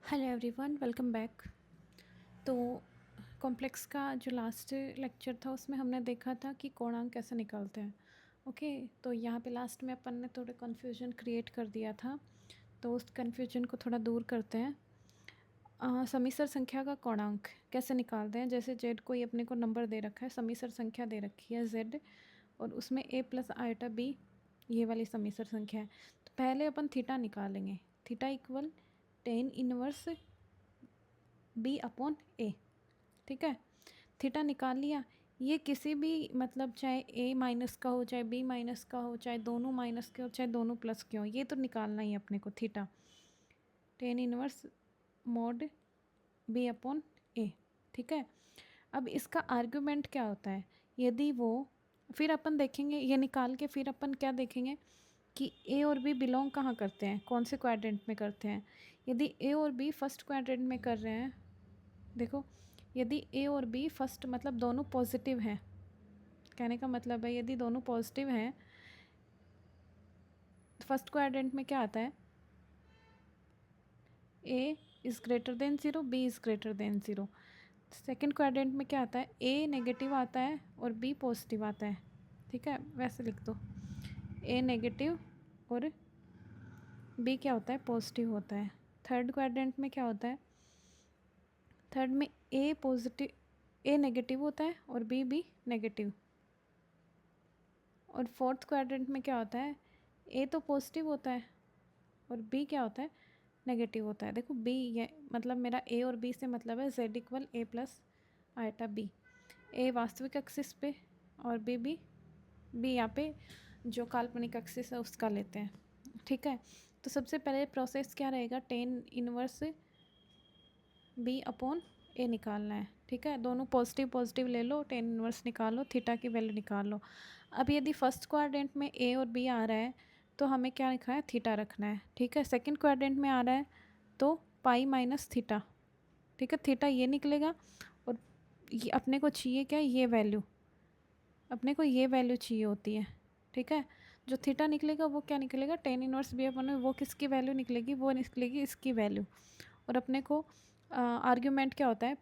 Hello everyone, welcome back. तो complex का जो लास्ट लेक्चर था उसमें हमने देखा था कि कोणांक कैसे निकालते हैं। ओके, तो यहाँ पे लास्ट में अपन ने थोड़ा कन्फ्यूजन क्रिएट कर दिया था, तो उस कन्फ्यूजन को थोड़ा दूर करते हैं। समीसर संख्या का कोणांक कैसे निकालते हैं। जैसे जेड कोई अपने को नंबर दे रखा है, समीसर संख्या दे रखी है जेड, और उसमें ए प्लस आयोटा बी ये वाली समीसर संख्या है। तो पहले अपन थीटा निकालेंगे। Theta equal tan inverse B upon A. ठीक है, थीटा निकाल लिया। ये किसी भी मतलब चाहे ए माइनस का हो, चाहे बी माइनस का हो, चाहे दोनों माइनस के हो, चाहे दोनों प्लस के हो, ये तो निकालना ही अपने को। Theta tan inverse mod B upon A. ठीक है, अब इसका आर्गुमेंट क्या होता है। यदि वो, फिर अपन देखेंगे ये निकाल के, फिर अपन क्या देखेंगे कि ए और बी बिलोंग कहाँ करते हैं, कौन से क्वाड्रेंट में करते हैं। यदि ए और बी फर्स्ट क्वाड्रेंट में कर रहे हैं, देखो, यदि ए और बी फर्स्ट मतलब दोनों पॉजिटिव हैं, कहने का मतलब है यदि दोनों पॉजिटिव हैं, फर्स्ट क्वाड्रेंट में क्या आता है, A is greater than zero, B is greater than zero. Second quadrant में क्या आता है, ए नेगेटिव आता है और बी पॉजिटिव आता है। ठीक है, वैसे लिख दो, ए नेगेटिव और बी क्या होता है, पॉजिटिव होता है। थर्ड क्वाड्रेंट में क्या होता है, थर्ड में ए पॉजिटिव, ए नेगेटिव होता है और बी भी नेगेटिव। और फोर्थ क्वाड्रेंट में क्या होता है, ए तो पॉजिटिव होता है और बी क्या होता है, नेगेटिव होता है। देखो बी, ये मतलब मेरा ए और बी से मतलब है जेड इक्वल ए प्लस आयटा बी। ए वास्तविक एक्सिस पे और बी यहाँ पे जो काल्पनिक एक्सिस है उसका लेते हैं। ठीक है, तो सबसे पहले प्रोसेस क्या रहेगा, टेन इनवर्स बी अपॉन ए निकालना है। ठीक है, दोनों पॉजिटिव पॉजिटिव ले लो, टेन इनवर्स निकालो, थीटा की वैल्यू निकाल लो। अब यदि फर्स्ट क्वाड्रेंट में ए और बी आ रहा है तो हमें क्या लिखा है, थीटा रखना है। ठीक है, सेकंड क्वाड्रेंट में आ रहा है तो पाई माइनस थीटा। ठीक है, थीटा ये निकलेगा और ये अपने को चाहिए क्या, ये वैल्यू, अपने को ये वैल्यू चाहिए होती है। ठीक है, जो थीटा निकलेगा वो क्या निकलेगा, टेन इनवर्स बी अपन, वो किसकी वैल्यू निकलेगी, वो निकलेगी इसकी वैल्यू। और अपने को आर्ग्यूमेंट क्या होता है,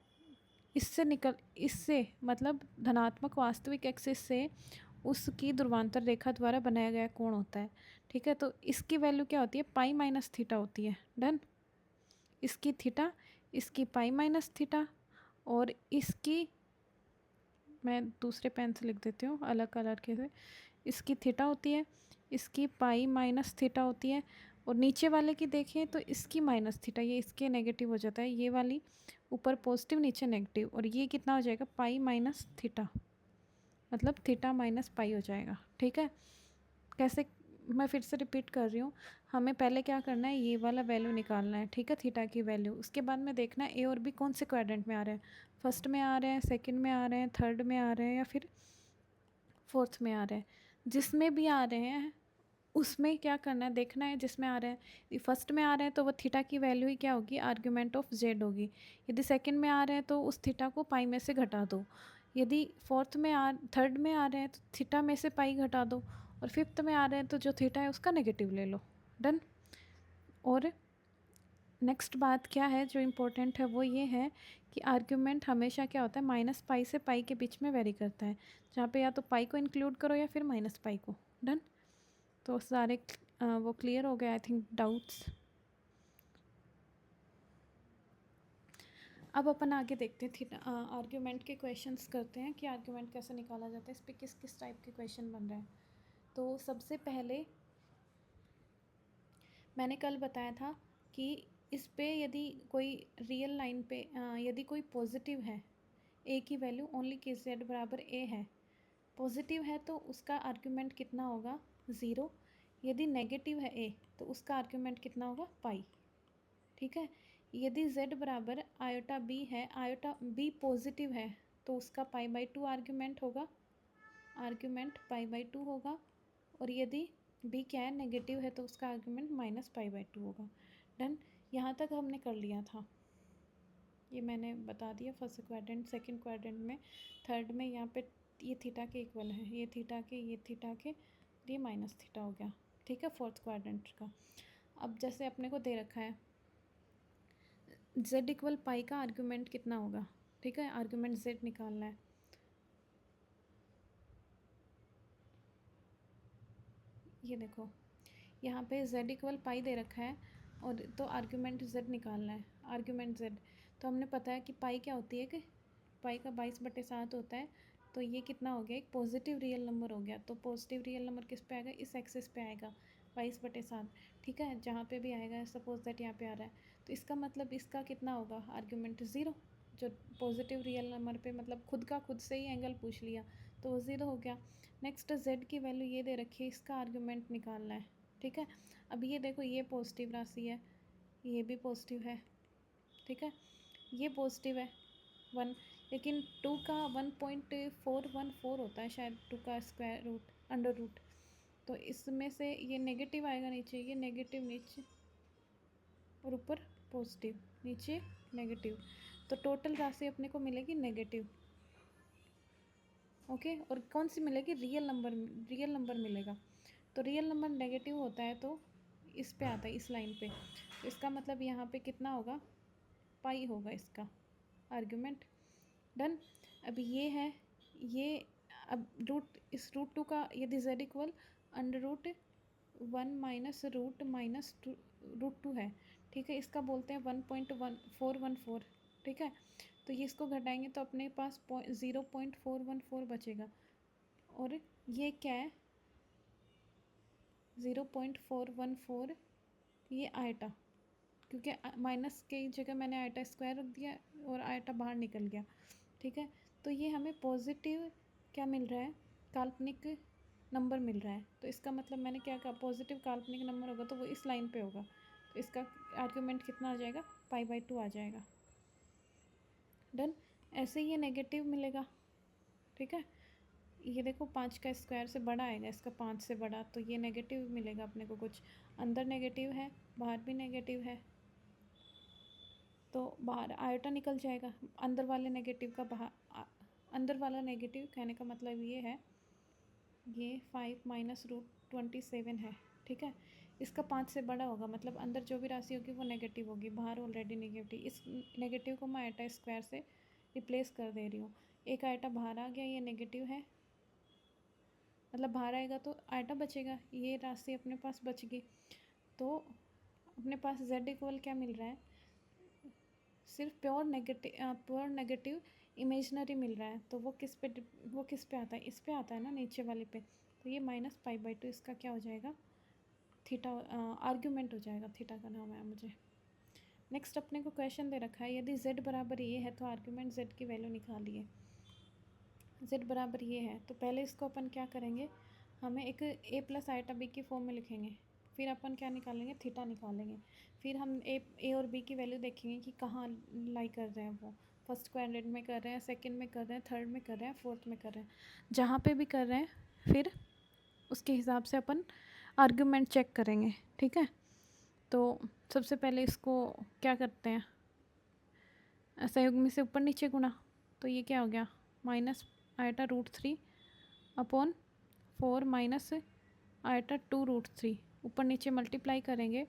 इससे मतलब धनात्मक वास्तविक एक्सिस से उसकी ध्रुवांतर रेखा द्वारा बनाया गया कोण होता है। ठीक है, तो इसकी वैल्यू क्या होती है, पाई माइनस थीटा होती है। डन, इसकी थीटा, इसकी पाई माइनस थीटा, और इसकी, मैं दूसरे पेन से लिख देती हूँ अलग कलर के से, इसकी थीटा होती है, इसकी पाई माइनस थीटा होती है, और नीचे वाले की देखें तो इसकी माइनस थीटा, ये इसके नेगेटिव हो जाता है, ये वाली ऊपर पॉजिटिव नीचे नेगेटिव, और ये कितना हो जाएगा, पाई माइनस थीटा, मतलब थीटा माइनस पाई हो जाएगा। ठीक है, कैसे, मैं फिर से रिपीट कर रही हूँ, हमें पहले क्या करना है, ये वाला वैल्यू निकालना है। ठीक है, थीटा की वैल्यू, उसके बाद में देखना है ए और बी कौन से क्वाड्रेंट में आ रहे हैं, फर्स्ट में आ रहे हैं, सेकंड में आ रहे हैं, थर्ड में आ रहे हैं, या फिर फोर्थ में आ रहे हैं। जिसमें भी आ रहे हैं उसमें क्या करना है, देखना है जिसमें आ रहे हैं, फर्स्ट में आ रहे हैं तो वो थीटा की वैल्यू ही क्या होगी, आर्ग्यूमेंट ऑफ जेड होगी। यदि सेकंड में आ रहे हैं तो उस थीटा को पाई में से घटा दो। यदि थर्ड में आ रहे हैं तो थीटा में से पाई घटा दो, और फिफ्थ में आ रहे हैं तो जो थीटा है उसका नेगेटिव ले लो। डन। और नेक्स्ट बात क्या है जो इम्पोर्टेंट है, वो ये है कि आर्ग्यूमेंट हमेशा क्या होता है, माइनस पाई से पाई के बीच में वेरी करता है, जहाँ पे या तो पाई को इंक्लूड करो या फिर माइनस पाई को। डन, तो सारे वो क्लियर हो गए आई थिंक, डाउट्स। अब अपन आगे देखते हैं, आर्ग्यूमेंट के क्वेश्चंस करते हैं कि आर्ग्यूमेंट कैसे निकाला जाता है, इस पर किस किस टाइप के क्वेश्चन बन रहे हैं। तो सबसे पहले मैंने कल बताया था कि इस पे यदि कोई रियल लाइन पे यदि कोई पॉजिटिव है, ए की वैल्यू ओनली के जेड बराबर ए है, पॉजिटिव है तो उसका आर्ग्यूमेंट कितना होगा, ज़ीरो। यदि नेगेटिव है ए तो उसका आर्ग्यूमेंट कितना होगा, पाई। ठीक है, यदि z बराबर आयोटा बी है, आयोटा बी पॉजिटिव है, तो उसका पाई बाई टू आर्ग्यूमेंट होगा, आर्ग्यूमेंट पाई बाई टू होगा। और यदि बी क्या है, नेगेटिव है, तो उसका argument minus pi by two होगा। डन, यहाँ तक हमने कर लिया था, ये मैंने बता दिया फर्स्ट क्वाड्रेंट, सेकंड क्वाड्रेंट में, थर्ड में, यहाँ पे ये थीटा के इक्वल है, ये थीटा के, ये थीटा के, ये माइनस थीटा हो गया। ठीक है, फोर्थ क्वाड्रेंट का। अब जैसे अपने को दे रखा है z इक्वल पाई का आर्ग्यूमेंट कितना होगा, ठीक है, आर्ग्यूमेंट z निकालना है। ये देखो यहाँ पे z इक्वल पाई दे रखा है और तो आर्ग्यूमेंट z निकालना है, आर्ग्यूमेंट z। तो हमने पता है कि पाई क्या होती है, कि पाई का 22/7 होता है। तो ये कितना हो गया, एक पॉजिटिव रियल नंबर हो गया। तो पॉजिटिव रियल नंबर किस पे आएगा, इस एक्सिस पे आएगा 22/7, ठीक है, जहाँ पे भी आएगा, सपोज दैट यहाँ पे आ रहा है। तो इसका मतलब इसका कितना होगा, आर्ग्यूमेंट 0। जो पॉजिटिव रियल नंबर पे मतलब खुद का खुद से ही एंगल पूछ लिया तो वो 0 हो गया। नेक्स्ट z की वैल्यू ये दे रखी है, इसका आर्ग्यूमेंट निकालना है, ठीक है। अब ये देखो ये पॉजिटिव राशि है, ये भी पॉजिटिव है, ठीक है, ये पॉजिटिव है 1, लेकिन 2 का 1.414 होता है शायद, 2 का स्क्वायर रूट अंडर रूट। तो इसमें से ये नेगेटिव आएगा नीचे, ये नेगेटिव नीचे और ऊपर पॉजिटिव, नीचे नेगेटिव। तो टोटल राशि अपने को मिलेगी नेगेटिव, ओके। और कौन सी मिलेगी, रियल नंबर, रियल नंबर मिलेगा। तो रियल नंबर नेगेटिव होता है तो इस पे आता है, इस लाइन पे। तो इसका मतलब यहाँ पे कितना होगा, पाई होगा इसका आर्ग्यूमेंट। डन। अब ये है, ये अब रूट, इस रूट 2 का यदि z equal under root 1 minus root minus root 2 है, ठीक है, इसका बोलते हैं 1.1414, ठीक है। तो ये इसको घटाएंगे तो अपने पास 0.414 बचेगा। और ये क्या है, 0.414, ये आयटा, क्योंकि माइनस की जगह मैंने आयटा स्क्वायर रख दिया और आयटा बाहर निकल गया, ठीक है। तो ये हमें पॉजिटिव क्या मिल रहा है, काल्पनिक नंबर मिल रहा है। तो इसका मतलब मैंने क्या कहा, पॉजिटिव काल्पनिक नंबर होगा तो वो इस लाइन पे होगा। तो इसका आर्ग्यूमेंट कितना आ जाएगा, π/2 आ जाएगा। डन। ऐसे ही ये नेगेटिव मिलेगा, ठीक है। ये देखो 5 का स्क्वायर से बड़ा आएगा, इसका 5 से बड़ा, तो ये नेगेटिव मिलेगा अपने को। कुछ अंदर नेगेटिव है, बाहर भी नेगेटिव है, तो बाहर आयोटा निकल जाएगा। अंदर वाले नेगेटिव का बाहर, अंदर वाला नेगेटिव कहने का मतलब ये है, ये 5 माइनस रूट 27 है, ठीक है। इसका 5 से बड़ा होगा, मतलब अंदर जो भी राशि होगी वो नेगेटिव होगी, बाहर ऑलरेडी नेगेटिव। इस नेगेटिव को मैं आयटा स्क्वायर से रिप्लेस कर दे रही हूँ। एक आयटा बाहर आ गया, ये नेगेटिव है, मतलब बाहर आएगा तो आयटा बचेगा, ये राशि अपने पास बच गई। तो अपने पास z इक्वल क्या मिल रहा है, सिर्फ प्योर नेगेटिव इमेजनरी मिल रहा है। तो वो किस पे आता है, इस पे आता है ना, नीचे वाले पे। तो ये -π/2 इसका क्या हो जाएगा, थीटा आर्ग्यूमेंट हो जाएगा, थीटा का नाम है मुझे। नेक्स्ट अपने को क्वेश्चन दे रखा है, यदि z बराबर ये है तो आर्ग्यूमेंट z की वैल्यू निकालिए। z बराबर ये है तो पहले इसको अपन क्या करेंगे, हमें एक a+ आयटा b की फॉर्म में लिखेंगे। फिर अपन क्या निकालेंगे, थीटा निकालेंगे। फिर हम ए और बी की वैल्यू देखेंगे कि कहाँ लाई कर रहे हैं वो, फर्स्ट क्वाड्रेंट में कर रहे हैं, सेकंड में कर रहे हैं, थर्ड में कर रहे हैं, फोर्थ में कर रहे हैं, जहाँ पे भी कर रहे हैं फिर उसके हिसाब से अपन आर्ग्यूमेंट चेक करेंगे, ठीक है। तो सबसे पहले इसको क्या करते हैं, संयुग्म में से ऊपर नीचे गुणा। तो ये क्या हो गया, minus eta √3 upon 4 minus eta 2√3, ऊपर नीचे मल्टीप्लाई करेंगे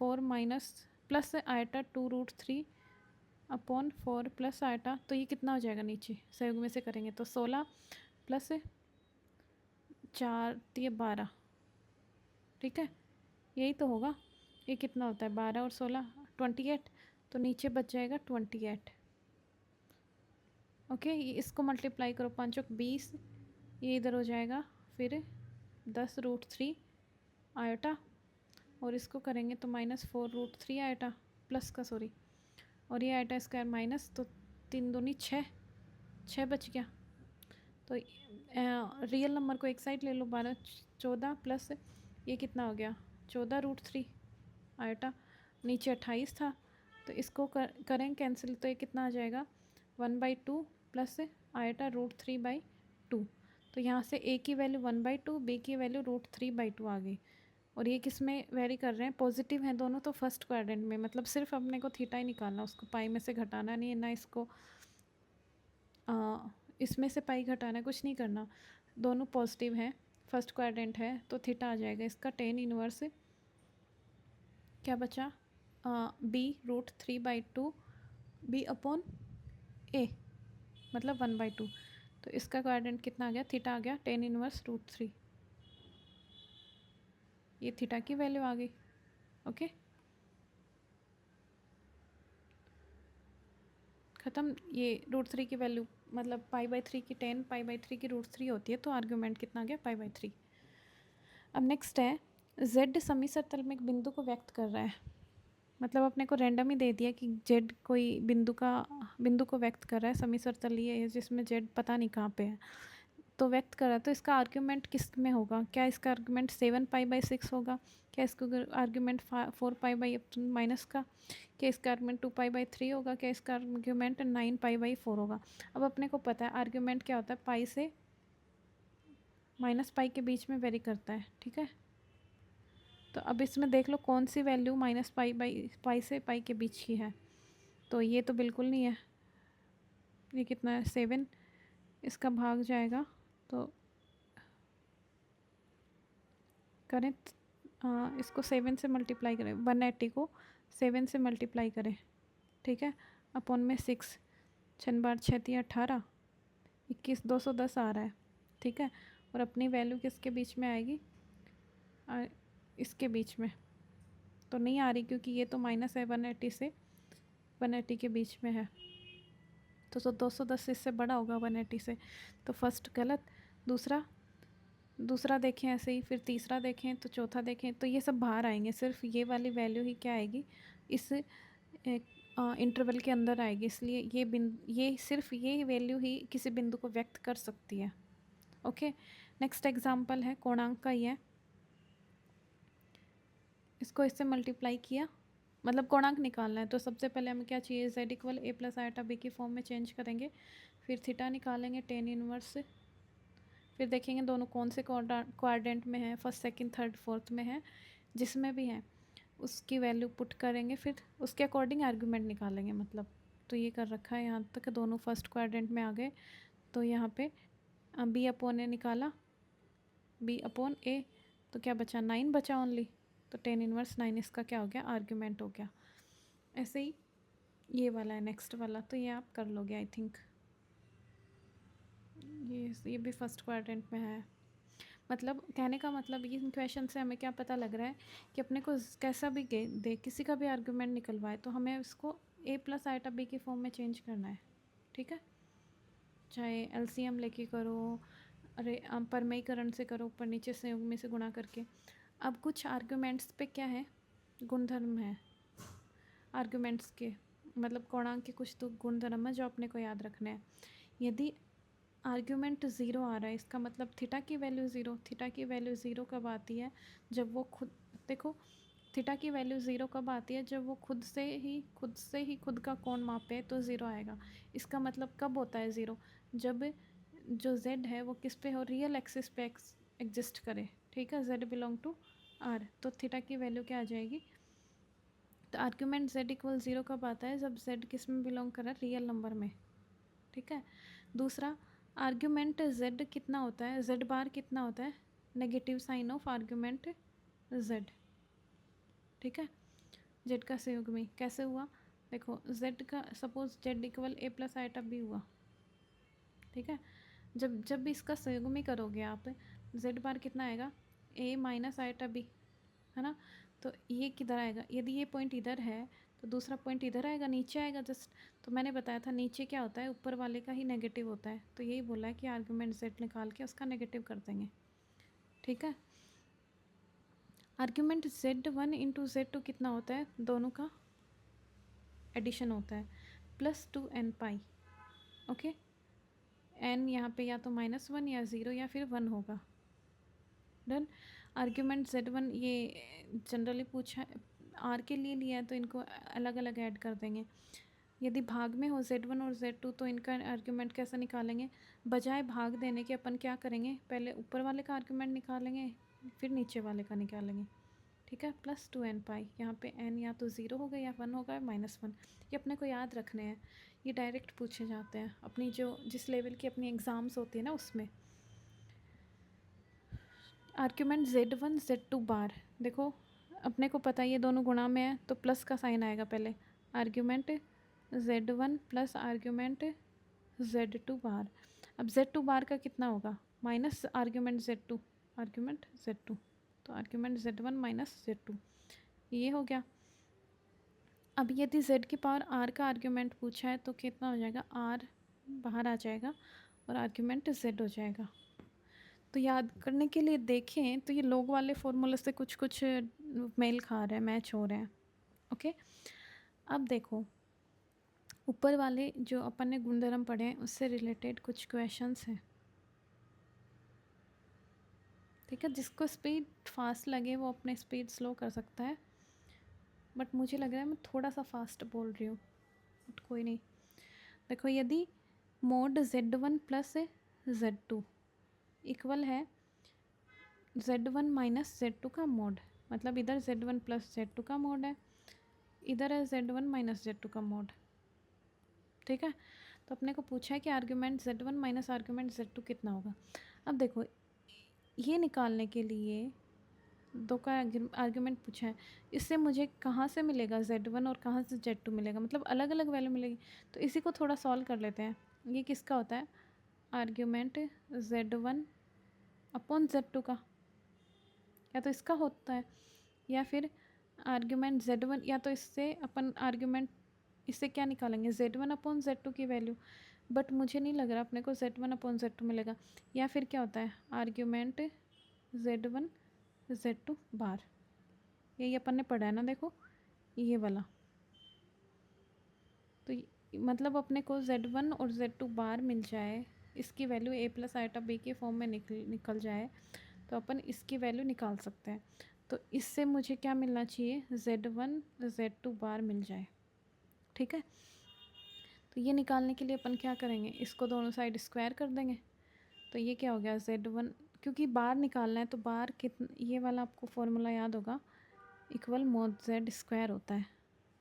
4 minus plus eta 2√3 upon 4 plus eta. तो ये कितना हो जाएगा, नीचे संयुग्म में से करेंगे तो 16 प्लस 4 ये 12, ठीक है, यही तो होगा। ये कितना होता है, 12 और 16 28, तो नीचे बच जाएगा 28, ओके। ये इसको मल्टीप्लाई करो, 5 और 20, ये इधर हो जाएगा, फिर 10√3 आयटा, और इसको करेंगे तो -4√3 आयटा प्लस का, सॉरी, और ये आयटा स्क्वायर माइनस, तो 3 दूनी 6, 6 बच गया। तो रियल नंबर को एक साइड ले लो, 12 14 प्लस ये कितना हो गया, 14√3 आयटा, नीचे 28 था, तो इसको करें कैंसिल, तो ये कितना आ जाएगा 1/2 प्लस आयटा √3/2। तो यहाँ से a की वैल्यू 1/2, b की वैल्यू √3/2 आ गई। और ये किस में वेरी कर रहे हैं, पॉजिटिव हैं दोनों, तो फर्स्ट क्वाड्रेंट में, मतलब सिर्फ अपने को थीटा ही निकालना, उसको पाई में से घटाना नहीं है, ना इसको इसमें से पाई घटाना, कुछ नहीं करना, दोनों पॉजिटिव हैं, फर्स्ट क्वाड्रेंट है, तो थीटा आ जाएगा इसका tan इनवर्स क्या बचा b√3/2 b/a, मतलब 1/2। तो इसका क्वाड्रेंट कितना आ गया, थीटा आ गया tan इनवर्स √3। ये थीटा की वैल्यू आ गई। ओके, ख़त्म। ये √3 की वैल्यू मतलब π/3 की tan π/3 की √3 होती है, तो आर्ग्यूमेंट कितना आ गया, π/3। अब नेक्स्ट है z समीसर तल में एक बिंदु को व्यक्त कर रहा है। मतलब अपने को रैंडम ही दे दिया कि z कोई बिंदु को व्यक्त कर रहा है, समीसर तल ये है जिसमें z पता नहीं कहाँ पे है, तो व्यक्त कर रहा है। तो इसका आर्ग्यूमेंट किस में होगा, क्या इसका आर्ग्यूमेंट 7π/6 होगा, क्या इसका आर्ग्यूमेंट 4π/- का, क्या इसका आर्ग्यूमेंट 2π/3 होगा, क्या इसका आर्ग्यूमेंट 9π/4 होगा। अब अपने को पता है आर्ग्यूमेंट क्या होता है, पाई से -π के बीच में वेरी करता है। ठीक है, तो अब इसमें देख लो कौन सी वैल्यू -π से पाई के बीच की है। तो ये तो बिल्कुल नहीं है, ये कितना है 7, इसका भाग जाएगा तो करें, इसको 7 से मल्टीप्लाई करें, 180 को 7 से मल्टीप्लाई करें। ठीक है, अपॉन में 6, 6 बार 6 18, 21 210 आ रहा है। ठीक है, और अपनी वैल्यू किसके बीच में आएगी, इसके बीच में तो नहीं आ रही, क्योंकि ये तो माइनस है 180 से 180 के बीच में है, तो 210 इससे बड़ा होगा 180 से, तो फर्स्ट गलत। दूसरा देखें ऐसे ही, फिर तीसरा देखें, तो चौथा देखें, तो ये सब बाहर आएंगे, सिर्फ ये वाली वैल्यू ही क्या आएगी, इस इंटरवल के अंदर आएगी, इसलिए ये सिर्फ ये वैल्यू ही किसी बिंदु को व्यक्त कर सकती है। ओके, नेक्स्ट एग्जांपल है कोणांक का ही है, इसको इससे मल्टीप्लाई किया, मतलब कोणांक निकालना है, तो सबसे पहले हमें क्या चाहिए, z = a + i/b की फॉर्म में चेंज करेंगे, फिर थीटा निकालेंगे tan इनवर्स से, फिर देखेंगे दोनों कौन से क्वाड्रेंट में है, फर्स्ट सेकंड थर्ड फोर्थ में है, जिसमें भी है उसकी वैल्यू पुट करेंगे, फिर उसके अकॉर्डिंग आर्गूमेंट निकालेंगे। मतलब तो ये कर रखा है यहाँ तक, दोनों फर्स्ट क्वाड्रेंट में आ गए, तो यहाँ पे b/a निकाला, b/a, तो क्या बचा 9 बचा ओनली, तो tan इनवर्स 9 इसका क्या हो गया, आर्ग्यूमेंट हो गया। ऐसे ही ये वाला है नेक्स्ट वाला, तो ये आप कर लोगे आई थिंक, ये भी फर्स्ट क्वाड्रेंट में है। मतलब कहने का मतलब ये क्वेश्चन से हमें क्या पता लग रहा है कि अपने को कैसा भी दे किसी का भी आर्गूमेंट निकलवाए, तो हमें उसको a + i/b की फॉर्म में चेंज करना है। ठीक है, चाहे एलसीएम लेके करो, अरे परमयीकरण से करो, ऊपर नीचे संयोग में से गुणा करके। अब कुछ आर्गूमेंट्स पे क्या है, गुणधर्म है आर्गूमेंट्स के, मतलब कोणांक के कुछ तो गुणधर्म है जो अपने को याद रखने हैं। यदि आर्ग्यूमेंट 0 आ रहा है, इसका मतलब थीटा की वैल्यू 0, थीटा की वैल्यू 0 कब आती है, जब वो खुद, देखो थीटा की वैल्यू 0 कब आती है, जब वो खुद से ही खुद का कोण मापे, तो 0 आएगा। इसका मतलब कब होता है 0, जब जो z है वो किस पे हो, रियल एक्सिस पे एग्जिस्ट करे। ठीक है, z बिलोंग टू r, तो थीटा की वैल्यू क्या आ जाएगी, तो आर्ग्यूमेंट z = 0 कब आता है, जब z किस में बिलोंग कर रहा है, रियल नंबर में। ठीक है, दूसरा आर्ग्यूमेंट z कितना होता है, z बार कितना होता है, negative sign of argument z। ठीक है, z का संयुग्मी कैसे हुआ, देखो z का सपोज z = a + i/b हुआ। ठीक है, जब भी इसका संयुग्मी करोगे आप, z बार कितना आएगा, a - i/b, है ना। तो ये किधर आएगा, यदि ये पॉइंट इधर है तो दूसरा पॉइंट इधर आएगा, नीचे आएगा जस्ट। तो मैंने बताया था नीचे क्या होता है, ऊपर वाले का ही नेगेटिव होता है, तो यही बोला है कि आर्गूमेंट z निकाल के उसका नेगेटिव कर देंगे। ठीक है, आर्गूमेंट z1 × z2 कितना होता है, दोनों का एडिशन होता है, +2n π। ओके, n यहाँ पे या तो -1 या 0 या फिर 1 होगा। डन। आर्ग्यूमेंट z1 ये जनरली पूछा r के लिए लिया है, तो इनको अलग अलग ऐड कर देंगे। यदि भाग में हो z1 और z2, तो इनका आर्ग्यूमेंट कैसे निकालेंगे, बजाय भाग देने के अपन क्या करेंगे, पहले ऊपर वाले का आर्ग्यूमेंट निकालेंगे, फिर नीचे वाले का निकालेंगे। ठीक है, +2n π, यहाँ पे n या तो 0 होगा या 1 होगा, -1, ये अपने को याद रखने हैं, ये डायरेक्ट पूछे जाते हैं अपनी जिस लेवल की अपनी एग्ज़ाम्स होती है ना उसमें। आर्ग्यूमेंट z1 z2 बार, देखो अपने को पता है ये दोनों गुणा में है तो प्लस का साइन आएगा पहले, argument z1 plus argument z2 बार। अब z2 बार का कितना होगा, minus argument z2, argument z2, तो आर्ग्यूमेंट z1 माइनस z2, ये हो गया। अब यदि z की पावर r का आर्ग्यूमेंट पूछा है तो कितना हो जाएगा, r बाहर आ जाएगा और आर्ग्यूमेंट z हो जाएगा। तो याद करने के लिए देखें तो ये लोग वाले फॉर्मूले से कुछ कुछ मेल खा रहे हैं, मैच हो रहे हैं। ओके, अब देखो ऊपर वाले जो अपन ने गुणधर्म पढ़े हैं उससे रिलेटेड कुछ क्वेश्चंस हैं। ठीक है, जिसको स्पीड फास्ट लगे वो अपने स्पीड स्लो कर सकता है, बट मुझे लग रहा है मैं थोड़ा सा फास्ट बोल रही हूँ, बट कोई नहीं। देखो यदि mode z1 plus z2 equal है z1 माइनस z2 का मोड, मतलब इधर z1 प्लस z2 का मोड है, इधर है z1 माइनस z2 का मोड। ठीक है, तो अपने को पूछा है कि argument z1 minus argument z2 कितना होगा। अब देखो ये निकालने के लिए दो का आर्ग्यूमेंट पूछा है, इससे मुझे कहाँ से मिलेगा z1 और कहाँ से z2 मिलेगा, मतलब अलग अलग वैल्यू मिलेगी। तो इसी को थोड़ा सॉल्व कर लेते हैं। ये किसका होता है, आर्ग्यूमेंट z1 अपॉन z2 का, या तो इसका होता है या फिर आर्ग्यूमेंट z1, या तो इससे अपन आर्ग्यूमेंट इससे क्या निकालेंगे z1 अपॉन z2 की वैल्यू, बट मुझे नहीं लग रहा अपने को z1 अपॉन z2 मिलेगा। या फिर क्या होता है आर्ग्यूमेंट z1 z2 बार, यही अपन ने पढ़ा है ना, देखो ये वाला। तो मतलब अपने को z1 और z2 बार मिल जाए, इसकी value a plus iota b के फॉर्म में निकल जाए तो अपन इसकी वैल्यू निकाल सकते हैं। तो इससे मुझे क्या मिलना चाहिए, z1 z2 बार मिल जाए। ठीक है, तो ये निकालने के लिए अपन क्या करेंगे, इसको दोनों साइड स्क्वायर कर देंगे। तो ये क्या हो गया z1, क्योंकि बार निकालना है तो बार कितना, ये वाला आपको फॉर्मूला याद होगा, इक्वल मोड z स्क्वायर होता है,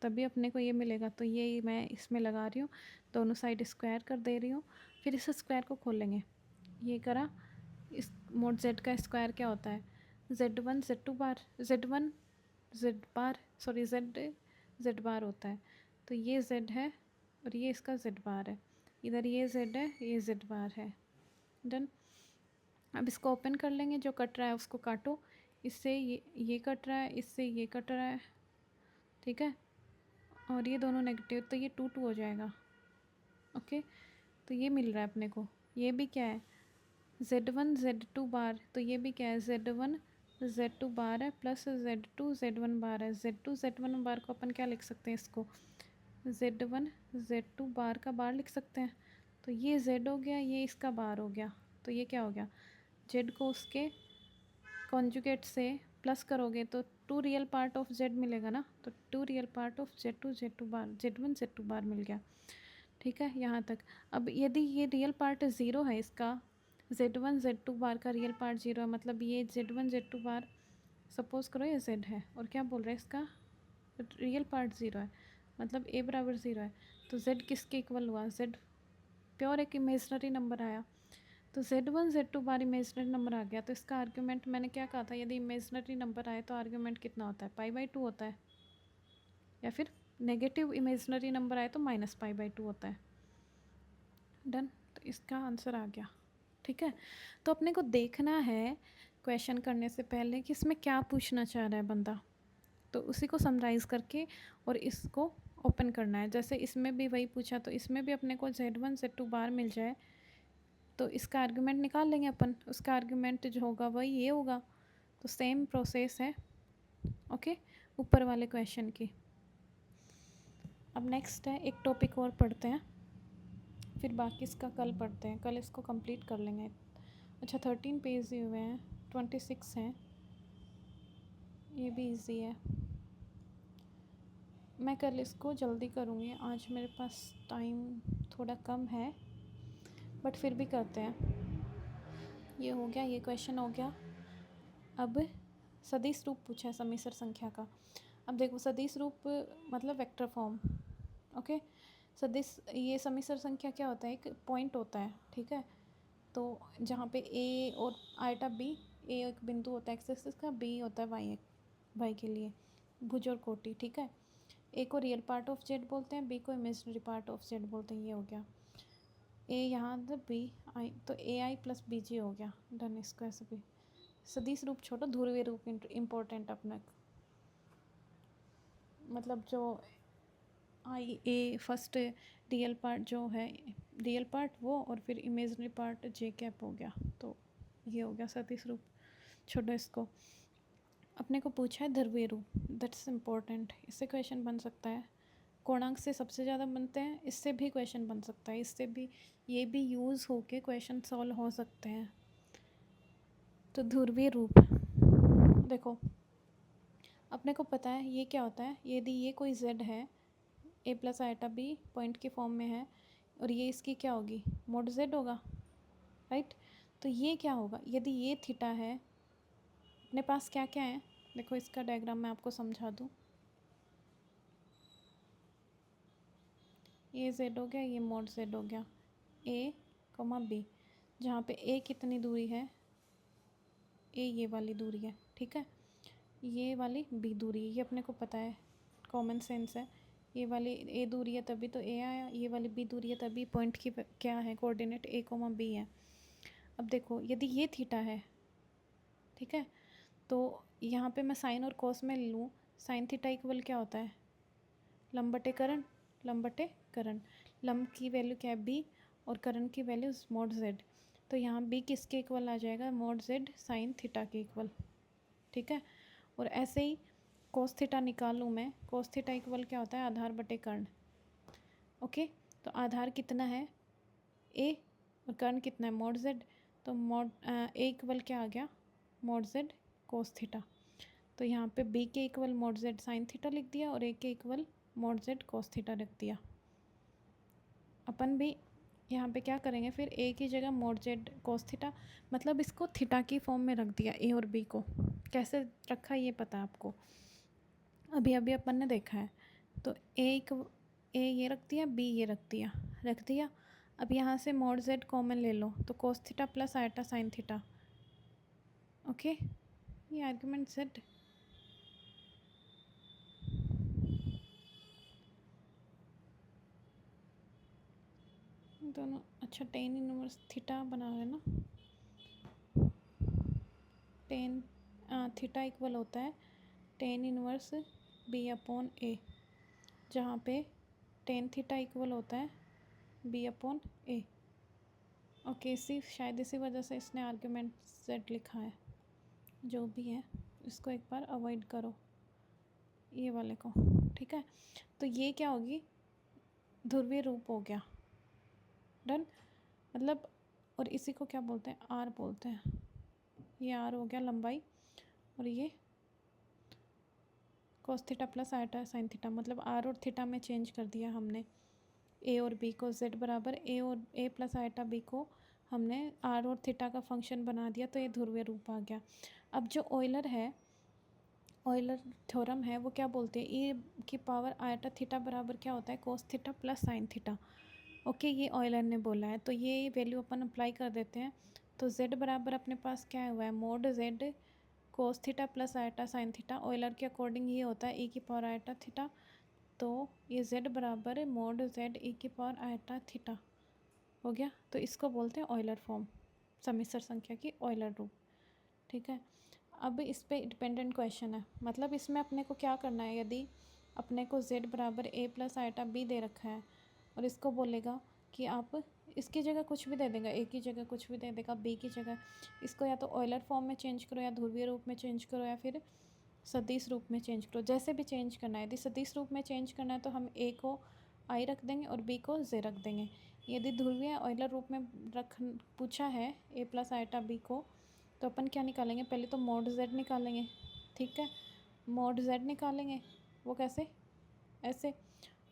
तभी अपने को ये मिलेगा। तो ये मैं इसमें लगा रही हूँ, दोनों साइड स्क्वायर कर दे रही हूँ, फिर इस स्क्वायर को खोलेंगे। ये करा, इस मोड z का स्क्वायर क्या होता है, z1 z2 बार, z1 z बार, सॉरी z बार होता है। तो ये z है और ये इसका z बार है, इधर ये z है, ये z बार है। डन। अब इसको ओपन कर लेंगे, जो कट रहा है उसको काटो, इससे ये कट रहा है, इससे ये कट रहा है। ठीक है, और ये दोनों नेगेटिव, तो ये 2 हो जाएगा। ओके, तो ये मिल रहा है अपने को। ये भी क्या है z1 z2 बार, तो ये भी क्या है z1 z2 बार है प्लस z2 z1 बार है। z2 z1 बार को अपन क्या लिख सकते हैं, इसको z1 z2 बार का बार लिख सकते हैं। तो ये z हो गया, ये इसका बार हो गया। तो ये क्या हो गया, z को उसके कॉन्जुगेट से प्लस करोगे तो 2 रियल पार्ट ऑफ z मिलेगा ना, तो 2 real part of z2 z2 bar, z1 z2 बार मिल गया। ठीक है, यहाँ तक। अब यदि ये रियल पार्ट 0 है, इसका z1 z2 बार का रियल पार्ट 0 है, मतलब ये z1 z2 बार सपोज करो ये z है, और क्या बोल रहा है इसका रियल पार्ट 0 है, मतलब a बराबर 0 है। तो z किसके इक्वल हुआ, z प्योर एक इमेजनरी नंबर आया, तो z1 z2 बार इमेजनरी नंबर आ गया। तो इसका आर्ग्यूमेंट मैंने क्या कहा था, यदि इमेजनरी नंबर आए तो आर्ग्यूमेंट कितना होता है, π/2 होता है, या फिर नेगेटिव इमेजनरी नंबर आए तो -π/2 होता है। डन, तो इसका आंसर आ गया। ठीक है, तो अपने को देखना है क्वेश्चन करने से पहले कि इसमें क्या पूछना चाह रहा है बंदा, तो उसी को समराइज़ करके और इसको ओपन करना है। जैसे इसमें भी वही पूछा, तो इसमें भी अपने को z1 z2 बार मिल जाए तो इसका आर्गुमेंट निकाल लेंगे अपन, उसका आर्गुमेंट जो होगा वही ये होगा। तो सेम प्रोसेस है। ओके, ऊपर वाले क्वेश्चन की। अब नेक्स्ट है, एक टॉपिक और पढ़ते हैं, फिर बाकी इसका कल पढ़ते हैं, कल इसको कंप्लीट कर लेंगे। अच्छा 13 पेज दिए हुए हैं, 26 हैं, ये भी इजी है। मैं कल इसको जल्दी करूँगी, आज मेरे पास टाइम थोड़ा कम है, बट फिर भी करते हैं। ये हो गया, ये क्वेश्चन हो गया। अब सदिश रूप पूछा है समिश्र संख्या का। अब देखो सदिश रूप मतलब वेक्टर फॉर्म। ओके, सदिश ये समिश्र संख्या क्या होता है, एक पॉइंट होता है। ठीक है, तो जहाँ पे ए और आइटा बी, ए एक बिंदु होता है एक्स एक्सिस का, बी होता है वाई वाई के लिए, भुज और कोटि, ठीक है। ए को रियल पार्ट ऑफ जेड बोलते हैं, बी को इमेजिनरी पार्ट ऑफ जेड बोलते हैं। ये हो गया ए, यहाँ तो बी आई, तो ए आई प्लस बी जी हो गया, डन। इसको ऐसे भी सदिश रूप छोड़ो, ध्रुवीय रूप इम्पोर्टेंट अपना, मतलब जो आई ए फर्स्ट रियल पार्ट जो है, रियल पार्ट वो, और फिर इमेजनरी पार्ट जे कैप हो गया। तो ये हो गया सदिश रूप छोड़ो। इसको अपने को पूछा है ध्रुवीय रूप, दैट्स इम्पोर्टेंट। इससे क्वेश्चन बन सकता है। कोणांक से सबसे ज़्यादा बनते हैं, इससे भी क्वेश्चन बन सकता है, इससे भी ये भी यूज़ होके क्वेश्चन सॉल्व हो सकते हैं। तो ध्रुवीय रूप देखो, अपने को पता है ये क्या होता है। यदि ये कोई z है, a plus iota b point के फॉर्म में है, और ये इसकी क्या होगी, मोड z होगा, राइट। तो ये क्या होगा, यदि ये थीटा है, अपने पास क्या क्या है, देखो इसका डायग्राम मैं आपको समझा दूँ। ये z हो गया, ये मोड z हो गया, a, b, जहाँ पे a कितनी दूरी है, a ये वाली दूरी है, ठीक है। ये वाली b दूरी है, ये अपने को पता है, कॉमन सेंस है। ये वाली a दूरी है तभी तो a आया, ये वाली b दूरी है तभी पॉइंट की क्या है, कोऑर्डिनेट a, b है। अब देखो यदि ये थीटा है, ठीक है, तो यहाँ पे मैं साइन और कॉस में लूँ, साइन थीटा इक्वल क्या होता है, लंब बटे करण, लंब बटे करण। लंब की वैल्यू क्या है b, और करण की वैल्यू मोड z। तो यहाँ b किसके इक्वल आ जाएगा, मोड z साइन थीटा के इक्वल, ठीक है। और ऐसे ही कोस थीटा निकालूँ मैं, कोस थीटा इक्वल क्या होता है, आधार बटे कर्ण, ओके। तो आधार कितना है a, और कर्ण कितना है मोड z। तो मोड a इक्वल क्या आ गया, मोड z कोस थीटा। तो यहाँ पे b के equal mode z sine theta लिख दिया, और a के equal mode z cos theta रख दिया। अपन भी यहाँ पे क्या करेंगे फिर, a की जगह मोड z कोस थीटा, मतलब इसको थीटा की फॉर्म में रख दिया। a और b को कैसे रखा ये पता है आपको, अभी अभी अपन ने देखा है। तो a ये रख दिया, b ये रख दिया। अब यहाँ से मोड z कॉमन ले लो, तो cos theta plus iota sine theta, okay. ये आर्ग्यूमेंट z, दोनों अच्छा टेन इनवर्स थीटा बना रहे ना, टेन थीटा इक्वल होता है tan inverse b upon a, जहाँ पे टेन थीटा इक्वल होता है b अपॉन a, ओके। शायद इसी वजह से इसने आर्ग्यूमेंट z लिखा है। जो भी है इसको एक बार अवॉइड करो, ये वाले को, ठीक है। तो ये क्या होगी, ध्रुवीय रूप हो गया, डन। मतलब और इसी को क्या बोलते हैं, आर बोलते हैं। ये आर हो गया लंबाई, और ये cos theta plus iota sine theta, मतलब आर और थीटा में चेंज कर दिया हमने। ए और बी को z बराबर ए प्लस आइटा बी को हमने आर और थीटा का फंक्शन बना दिया, तो ये ध्रुवीय रूप आ गया। अब जो ऑयलर है, ऑयलर थ्योरम है, वो क्या बोलते हैं, ए की पावर आइटा थीटा बराबर क्या होता है, कोस theta plus sign theta, okay. ये ऑयलर ने बोला है, तो ये वैल्यू अपन अप्लाई कर देते हैं। तो z बराबर अपने पास क्या हुआ है, mod z cos theta plus iota sine theta, Euler के अकॉर्डिंग ये होता है e की पावर आइटा थीटा। तो ये z बराबर मोड z e की पावर आइटा थीटा हो गया। तो इसको बोलते हैं ऑयलर फॉर्म, समिश्र संख्या की ऑयलर रूप, ठीक है। अब इस पे डिपेंडेंट क्वेश्चन है, मतलब इसमें अपने को क्या करना है, यदि अपने को z बराबर a प्लस आइटा b दे रखा है, और इसको बोलेगा कि आप इसकी जगह कुछ भी दे देगा, a की जगह कुछ भी दे देगा, b की जगह, इसको या तो ऑयलर फॉर्म में चेंज करो, या ध्रुवीय रूप में चेंज करो, या फिर सदिश रूप में चेंज करो, जैसे भी चेंज करना है। यदि सदिश रूप में चेंज करना है तो हम a को i रख देंगे और b को z रख देंगे। यदि ध्रुवीय ऑयलर रूप में रख पूछा है a प्लस आइटा b को, तो अपन क्या निकालेंगे, पहले तो मोड z निकालेंगे, ठीक है। मोड z निकालेंगे, वो कैसे, ऐसे,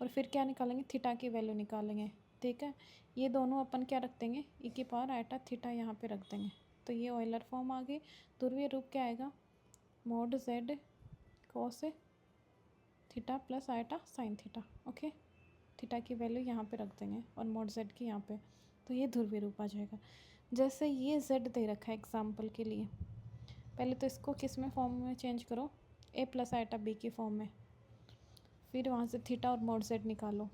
और फिर क्या निकालेंगे, थीटा की वैल्यू निकालेंगे, ठीक है। ये दोनों अपन क्या रख देंगे, e की पावर आइटा थीटा यहाँ पे रख देंगे। तो ये ऑयलर फॉर्म आ गई। ध्रुवीय रूप क्या आएगा, mod z cos theta plus iota sine theta, okay. Theta की वैल्यू यहाँ पे रख देंगे और मोड z की यहाँ पे, तो ये ध्रुवीय रूप आ जाएगा। जैसे ये z दे रखा है एग्जाम्पल के लिए, पहले तो इसको किस में फॉर्म में चेंज करो, ए प्लस आइटा बी की फॉर्म में। फिर वहाँ से थीटा और मॉड जेड निकालो।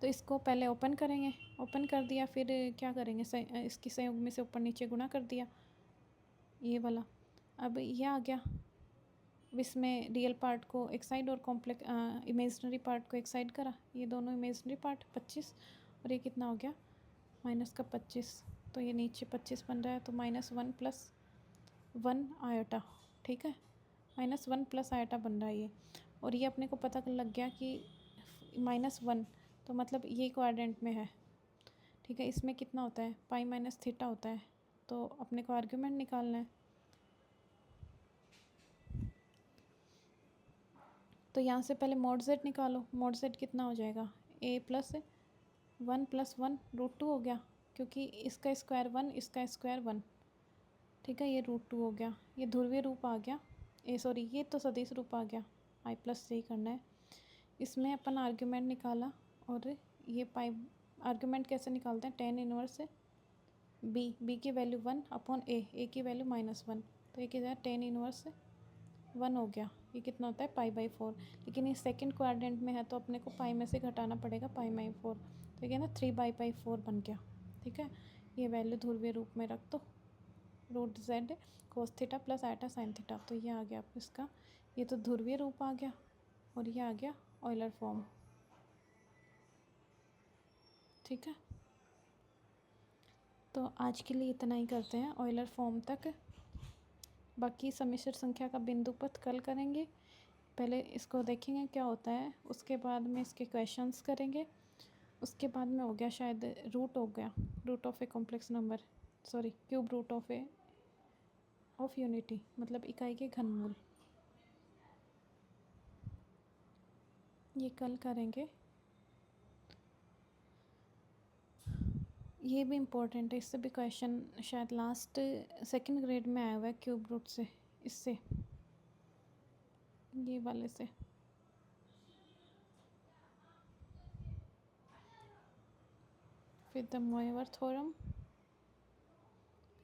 तो इसको पहले ओपन करेंगे, ओपन कर दिया, फिर क्या करेंगे, इसकी संयोग में से ऊपर नीचे गुणा कर दिया, ये वाला। अब ये आ गया, अब इसमें रियल पार्ट को एक साइड और कॉम्प्लेक्स इमेजनरी पार्ट को एक साइड करा, ये दोनों इमेजनरी पार्ट 25 और ये कितना हो गया माइनस का 25, तो ये नीचे 25 बन रहा है, तो -1 + 1 आयोटा, ठीक है, -1 + आयोटा बन रहा है ये। और ये अपने को पता लग गया कि -1 तो मतलब ये क्वाड्रेंट में है, ठीक है। इसमें कितना होता है पाई माइनस थीटा होता है, तो अपने को आर्ग्यूमेंट निकालना है। तो यहाँ से पहले मॉड जेड निकालो, मॉड जेड कितना हो जाएगा, a + 1 + 1 √2 हो गया, क्योंकि इसका स्क्वायर 1 इसका स्क्वायर 1, ठीक है, ये √2 हो गया। ये ध्रुवीय रूप आ गया, ये तो सदिश रूप आ गया, i+3 करना है। इसमें अपन आर्ग्यूमेंट निकाला, और ये पाई आर्ग्यूमेंट कैसे निकालते हैं, tan इनवर्स है b की वैल्यू 1/a की वैल्यू -1, तो ये क्या tan इनवर्स 1 हो गया। ये कितना होता है π/4, लेकिन ये सेकंड क्वाड्रेंट में है तो अपने को पाई में से घटाना पड़ेगा π/4, तो ये ना 3/4 बन गया, ठीक है। ये वैल्यू ध्रुवीय रूप में रख दो, √z cos theta + iota sin theta, तो ये आ गया इसका, ये तो ध्रुवीय रूप आ गया, और ये आ गया ऑयलर फॉर्म, ठीक है। तो आज के लिए इतना ही करते हैं, ऑयलर फॉर्म तक। बाकी सम्मिश्र संख्या का बिंदु पथ कल करेंगे, पहले इसको देखेंगे क्या होता है, उसके बाद में इसके क्वेश्चंस करेंगे, उसके बाद में हो गया शायद रूट हो गया, root of a complex number, sorry cube root of unity, मतलब इकाई के घनमूल, ये कल करेंगे। ये भी इम्पोर्टेंट है, इससे भी क्वेश्चन शायद लास्ट सेकंड ग्रेड में आया हुआ है, क्यूब रूट से, इससे ये वाले से। फिर द मोएवर थ्योरम,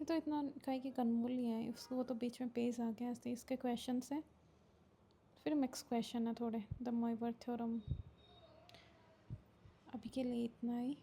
ये तो इतना इकाई के घनमूल ही है, उसको वो तो बीच में पेज आ गया, ऐसे इसके क्वेश्चन हैं। फिर मिक्स क्वेश्चन है थोड़े, द मोएवर थ्योरम। अभी के लिए इतना ही।